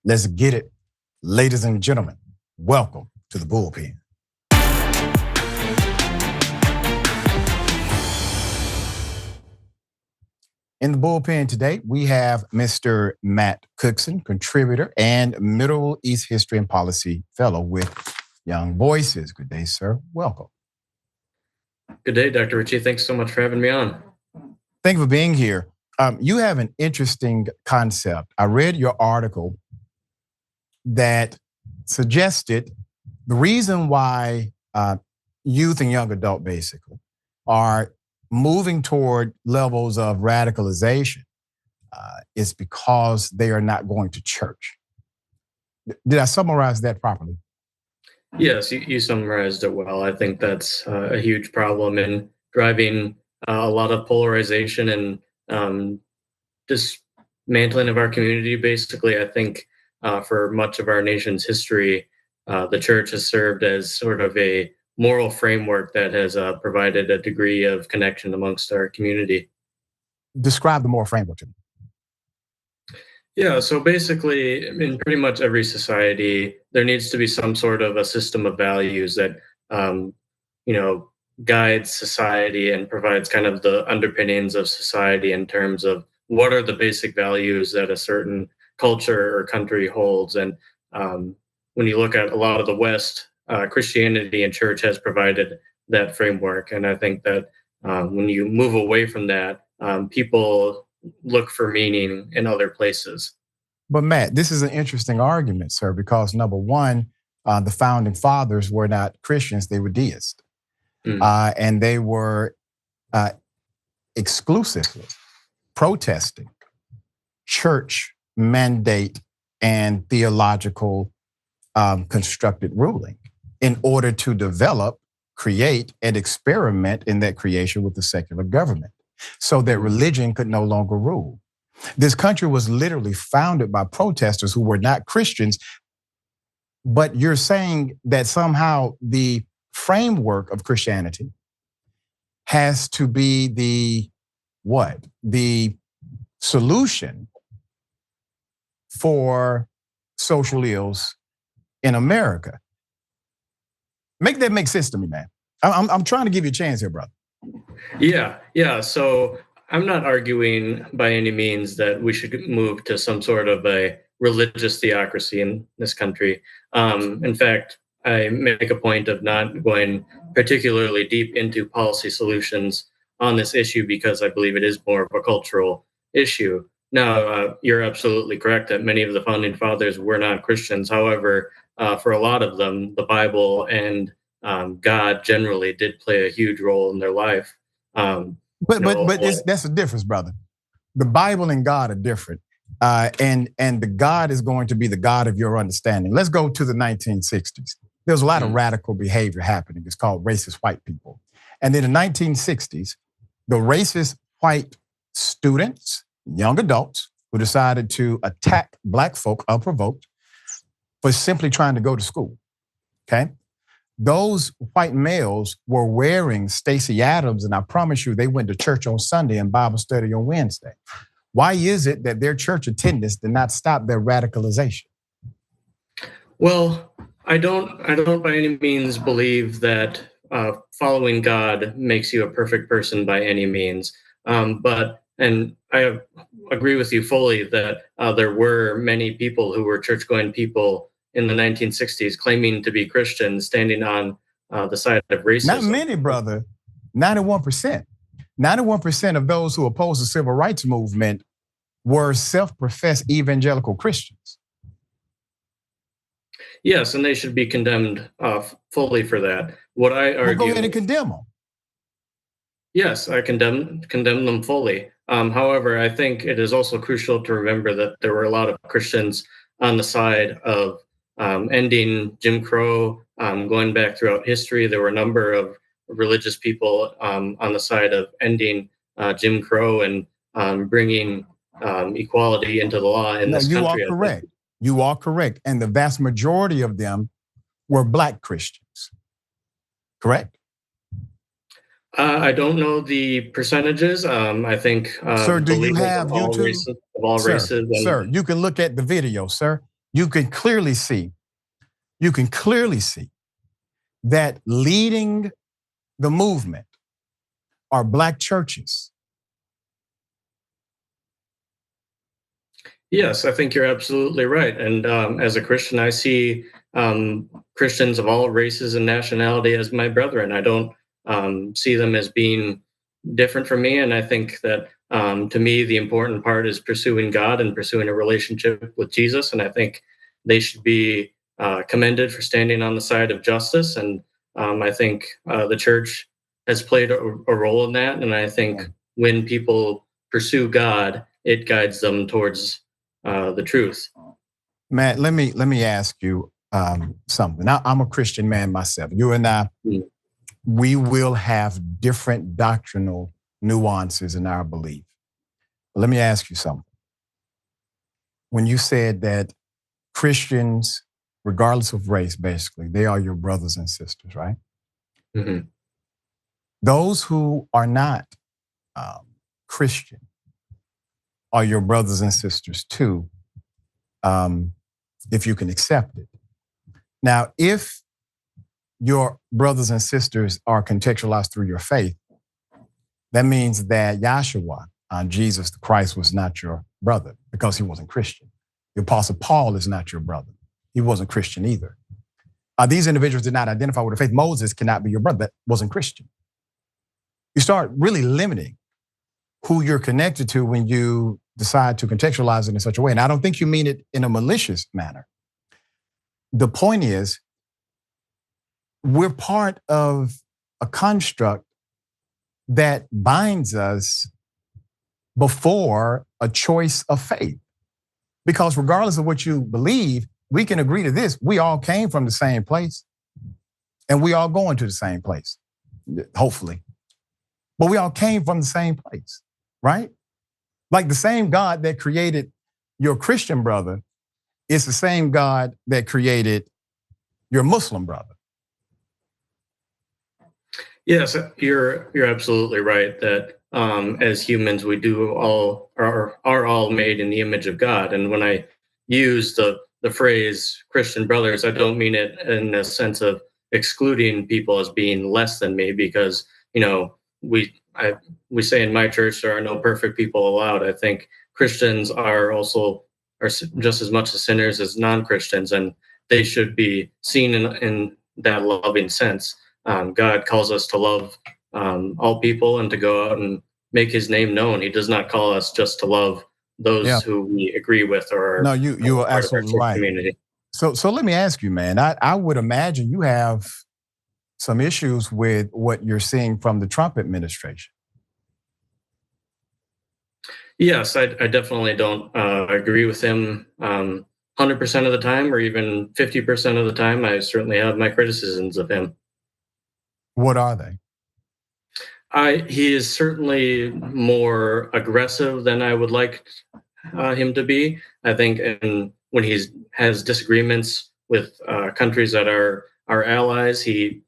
Let's get it. Ladies and gentlemen, welcome to the Bullpen. In the Bullpen today, we have Mr. Matt Cookson, contributor and Middle East History and Policy Fellow with Young Voices. Good day, sir. Welcome. Good day, Dr. Richey. Thanks so much for having me on. Thank you for being here. You have an interesting concept. I read your article that suggested the reason why youth and young adult basically are moving toward levels of radicalization is because they are not going to church. Did I summarize that properly? Yes, you summarized it well. I think that's a huge problem in driving a lot of polarization and dismantling of our community. Basically, I think for much of our nation's history, the church has served as sort of a moral framework that has provided a degree of connection amongst our community. Describe the moral framework to me. Yeah, so basically, in pretty much every society, there needs to be some sort of a system of values that, guides society and provides kind of the underpinnings of society in terms of what are the basic values that a certain culture or country holds. And when you look at a lot of the West, Christianity and church has provided that framework. And I think that when you move away from that, people look for meaning in other places. But Matt, this is an interesting argument, sir, because number one, the founding fathers were not Christians, they were deists. And they were exclusively protesting church mandate and theological constructed ruling in order to develop, create, and experiment in that creation with the secular government so that religion could no longer rule. This country was literally founded by protesters who were not Christians, but you're saying that somehow the framework of Christianity has to be the solution for social ills in America. Make that make sense to me, man. I'm trying to give you a chance here, brother. Yeah. So I'm not arguing by any means that we should move to some sort of a religious theocracy in this country. In fact, I make a point of not going particularly deep into policy solutions on this issue because I believe it is more of a cultural issue. Now, you're absolutely correct that many of the founding fathers were not Christians. However, for a lot of them, the Bible and God generally did play a huge role in their life. But that's the difference, brother. The Bible and God are different. And the God is going to be the God of your understanding. Let's go to the 1960s. There was a lot of radical behavior happening. It's called racist white people. And in the 1960s, the racist white students, young adults, who decided to attack Black folk unprovoked for simply trying to go to school, okay? Those white males were wearing Stacey Adams, and I promise you, they went to church on Sunday and Bible study on Wednesday. Why is it that their church attendance did not stop their radicalization? Well, I don't by any means believe that following God makes you a perfect person by any means. And I agree with you fully that there were many people who were church-going people in the 1960s claiming to be Christians, standing on the side of racism. Not many, brother. 91%. 91% of those who opposed the civil rights movement were self-professed evangelical Christians. Yes, and they should be condemned fully for that. What I argue, go ahead and condemn them. Yes, I condemn them fully. However, I think it is also crucial to remember that there were a lot of Christians on the side of ending Jim Crow. Going back throughout history, there were a number of religious people on the side of ending Jim Crow and bringing equality into the law in this country. You are correct. You are correct. And the vast majority of them were Black Christians, correct? I don't know the percentages. I think. Sir, do you have YouTube? Of all races. Sir, you can look at the video, sir. you can clearly see that leading the movement are Black churches. Yes, I think you're absolutely right. And as a Christian, I see Christians of all races and nationality as my brethren. I don't see them as being different from me. And I think that to me, the important part is pursuing God and pursuing a relationship with Jesus. And I think they should be commended for standing on the side of justice. And I think the church has played a role in that. And I think when people pursue God, it guides them towards the truth. Matt, let me ask you something. Now, I'm a Christian man myself. You and I, we will have different doctrinal nuances in our belief. But let me ask you something. When you said that Christians, regardless of race, basically, they are your brothers and sisters, right? Mm-hmm. Those who are not Christian are your brothers and sisters too, if you can accept it. Now, if your brothers and sisters are contextualized through your faith, that means that Yahshua, Jesus the Christ, was not your brother because he wasn't Christian. The Apostle Paul is not your brother. He wasn't Christian either. These individuals did not identify with the faith. Moses cannot be your brother. That wasn't Christian. You start really limiting who you're connected to when you decide to contextualize it in such a way. And I don't think you mean it in a malicious manner. The point is, we're part of a construct that binds us before a choice of faith. Because regardless of what you believe, we can agree to this. We all came from the same place and we all going to the same place, hopefully. But we all came from the same place, right? Like the same God that created your Christian brother is the same God that created your Muslim brother. Yes, you're absolutely right that as humans we are all made in the image of God. And when I use the phrase Christian brothers, I don't mean it in the sense of excluding people as being less than me, because we say in my church there are no perfect people allowed. I think Christians are just as much as sinners as non-Christians, and they should be seen in that loving sense. God calls us to love all people and to go out and make his name known. He does not call us just to love those who we agree with or no, you are absolutely right. Community. So let me ask you, man, I would imagine you have some issues with what you're seeing from the Trump administration. Yes, I definitely don't agree with him 100% of the time, or even 50% of the time. I certainly have my criticisms of him. What are they? He is certainly more aggressive than I would like him to be. I think, and when he has disagreements with countries that are our allies, he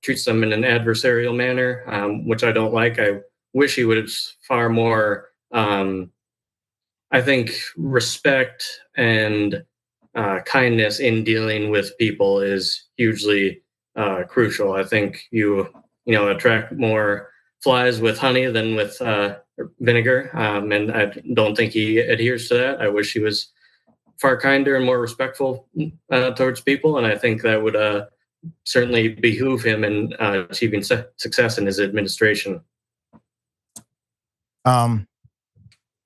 treats them in an adversarial manner, which I don't like. I wish he would far more, I think, respect and kindness in dealing with people is hugely crucial. I think you attract more flies with honey than with vinegar, and I don't think he adheres to that. I wish he was far kinder and more respectful towards people, and I think that would certainly behoove him in achieving success in his administration. In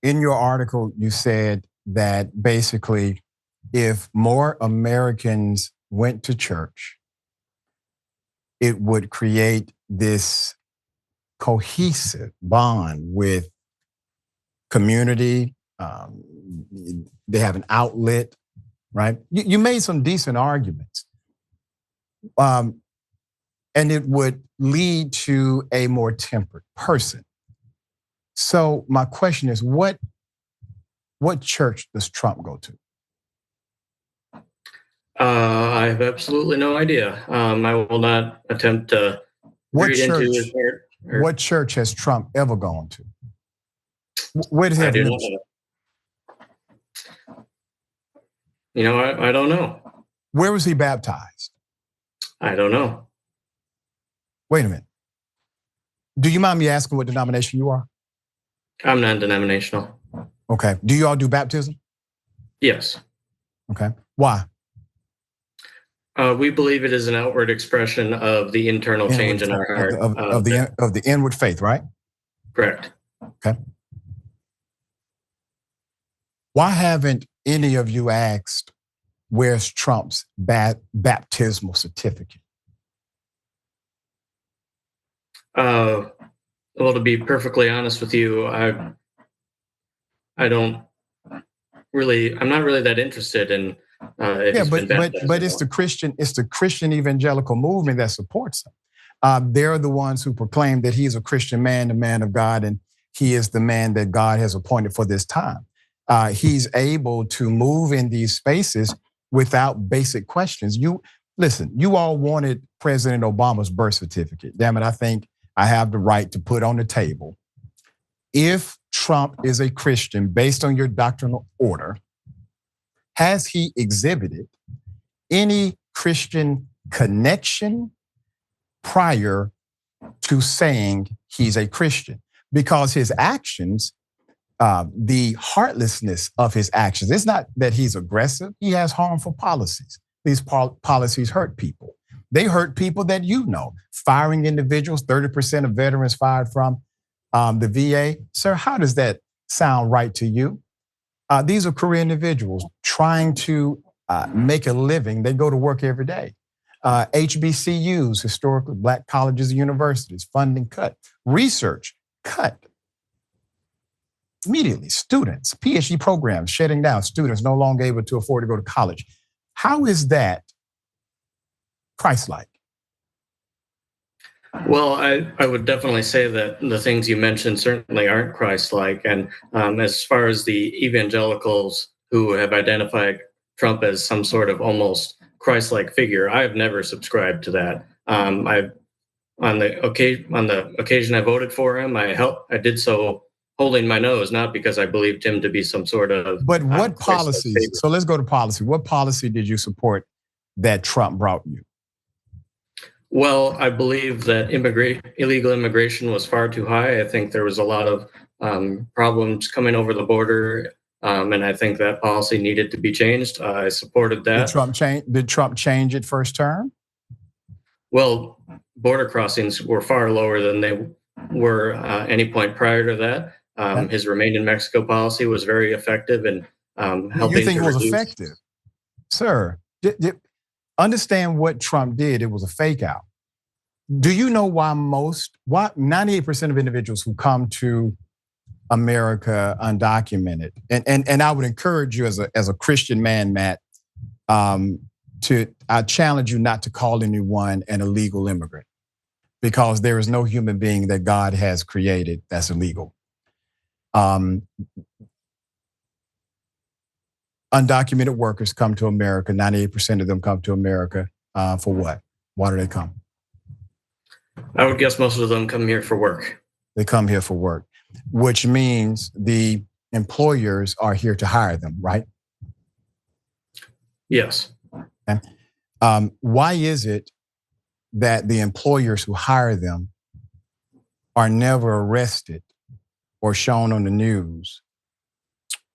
your article, you said that basically, if more Americans went to church, it would create this cohesive bond with community. They have an outlet, right? You made some decent arguments. And it would lead to a more tempered person. So my question is, what church does Trump go to? I have absolutely no idea. I will not attempt to read into his heart. What church has Trump ever gone to? Where does he have ministry? I don't know. Where was he baptized? I don't know. Wait a minute. Do you mind me asking what denomination you are? I'm non-denominational. Okay. Do you all do baptism? Yes. Okay. Why? We believe it is an outward expression of the internal change in our heart. Of the inward faith, right? Correct. Okay. Why haven't any of you asked, where's Trump's baptismal certificate? Well, to be perfectly honest with you, I'm not really that interested in if he's been baptized. But it's the Christian evangelical movement that supports him. They're the ones who proclaim that he's a Christian man, the man of God, and he is the man that God has appointed for this time. He's able to move in these spaces without basic questions. You all wanted President Obama's birth certificate. Damn it, I think I have the right to put on the table. If Trump is a Christian based on your doctrinal order, has he exhibited any Christian connection prior to saying he's a Christian? Because his actions, the heartlessness of his actions, it's not that he's aggressive. He has harmful policies. These policies hurt people. They hurt people that firing individuals, 30% of veterans fired from the VA. Sir, how does that sound right to you? These are career individuals trying to make a living. They go to work every day. HBCUs, historically Black colleges and universities, funding cut. Research cut. Immediately, students, PhD programs shutting down, students no longer able to afford to go to college. How is that Christ-like? Well, I would definitely say that the things you mentioned certainly aren't Christ-like. And as far as the evangelicals who have identified Trump as some sort of almost Christ-like figure, I have never subscribed to that. On the occasion I voted for him, I did so holding my nose, not because I believed him to be some sort of. But what policies? So let's go to policy. What policy did you support that Trump brought you? Well, I believe that illegal immigration was far too high. I think there was a lot of problems coming over the border, and I think that policy needed to be changed. I supported that. Did Trump change it first term? Well, border crossings were far lower than they were any point prior to that. His Remain in Mexico policy was very effective in helping. You think it was effective? Sir, understand what Trump did. It was a fake out. Do you know why 98% of individuals who come to America undocumented, and I would encourage you as a Christian man, Matt, I challenge you not to call anyone an illegal immigrant, because there is no human being that God has created that's illegal. Undocumented workers come to America. 98% of them come to America for what? Why do they come? I would guess most of them come here for work. They come here for work, which means the employers are here to hire them, right? Yes. Okay. Why is it that the employers who hire them are never arrested or shown on the news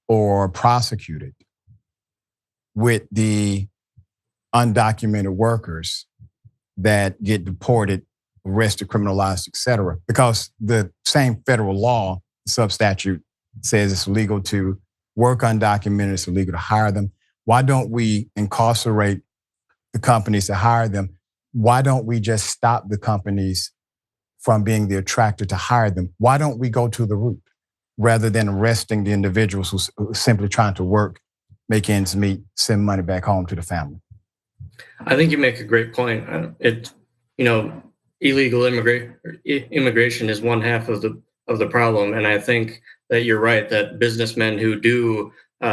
or prosecuted with the undocumented workers that get deported, arrested, criminalized, et cetera? Because the same federal law, substatute, says it's illegal to work undocumented, it's illegal to hire them. Why don't we incarcerate the companies that hire them? Why don't we just stop the companies from being the attractor to hire them? Why don't we go to the root rather than arresting the individuals who are simply trying to work, make ends meet, send money back home to the family? I think you make a great point. Illegal immigration is one half of the problem, and I think that you're right that businessmen who do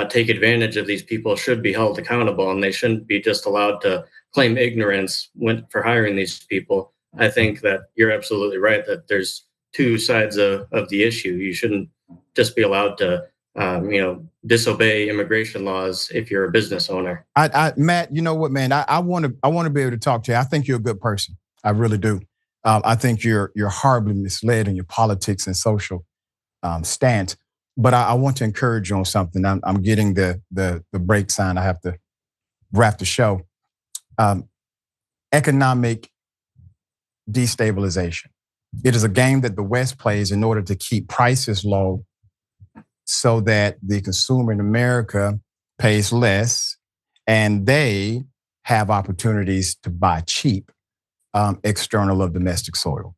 take advantage of these people should be held accountable, and they shouldn't be just allowed to claim ignorance for hiring these people. I think that you're absolutely right that there's two sides of the issue. You shouldn't just be allowed to disobey immigration laws if you're a business owner. Matt, you know what, man? I want to be able to talk to you. I think you're a good person. I really do. I think you're horribly misled in your politics and social stance. But I want to encourage you on something. I'm getting the break sign. I have to wrap the show. Economic destabilization. It is a game that the West plays in order to keep prices low so that the consumer in America pays less and they have opportunities to buy cheap external of domestic soil.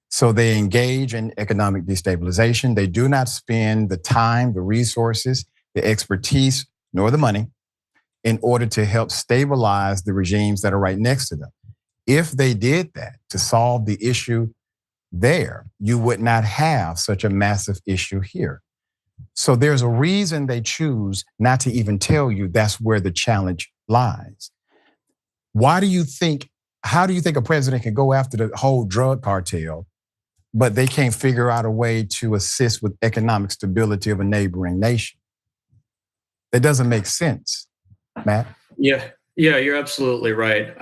So they engage in economic destabilization. They do not spend the time, the resources, the expertise, nor the money in order to help stabilize the regimes that are right next to them. If they did that to solve the issue there, you would not have such a massive issue here. So there's a reason they choose not to even tell you that's where the challenge lies. How do you think a president can go after the whole drug cartel, but they can't figure out a way to assist with economic stability of a neighboring nation? That doesn't make sense, Matt. Yeah, you're absolutely right.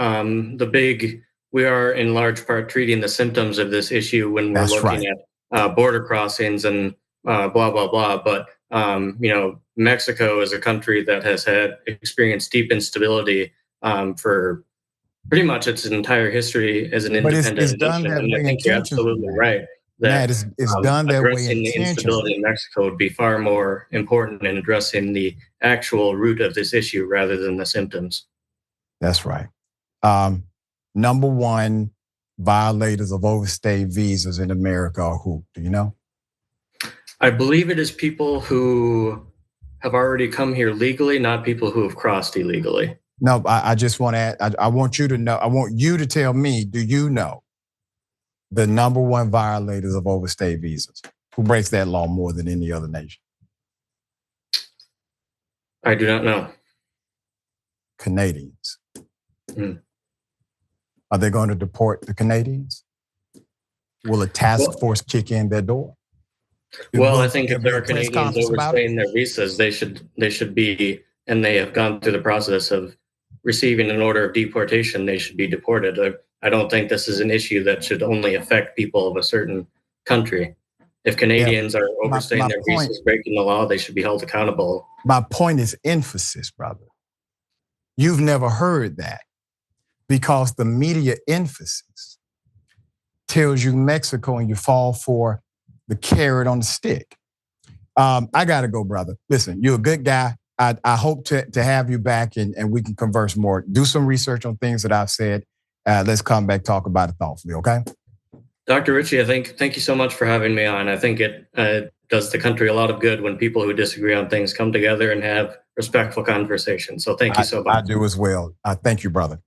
We are in large part treating the symptoms of this issue when we're looking at border crossings and blah, blah, blah. But, Mexico is a country that has experienced deep instability for pretty much its entire history as an independent nation. And I think you're absolutely right that it's done that way addressing the instability in Mexico would be far more important in addressing the actual root of this issue rather than the symptoms. That's right. Number one violators of overstay visas in America are who? Do you know? I believe it is people who have already come here legally, not people who have crossed illegally. No, I just want to add, I want you to know, I want you to tell me, do you know the number one violators of overstay visas? Who breaks that law more than any other nation? I do not know. Canadians. Are they going to deport the Canadians? Will a task force kick in their door? I think if there are Canadians overstaying their visas, they should be, and they have gone through the process of receiving an order of deportation, they should be deported. I don't think this is an issue that should only affect people of a certain country. If Canadians are overstaying their visas, breaking the law, they should be held accountable. My point is emphasis, brother. You've never heard that because the media emphasis tells you Mexico and you fall for the carrot on the stick. I got to go, brother. Listen, you're a good guy. I hope to have you back and we can converse more. Do some research on things that I've said. Let's come back, talk about it thoughtfully, okay? Dr. Richey, thank you so much for having me on. I think it does the country a lot of good when people who disagree on things come together and have respectful conversations. So thank you so much. I do as well. Thank you, brother.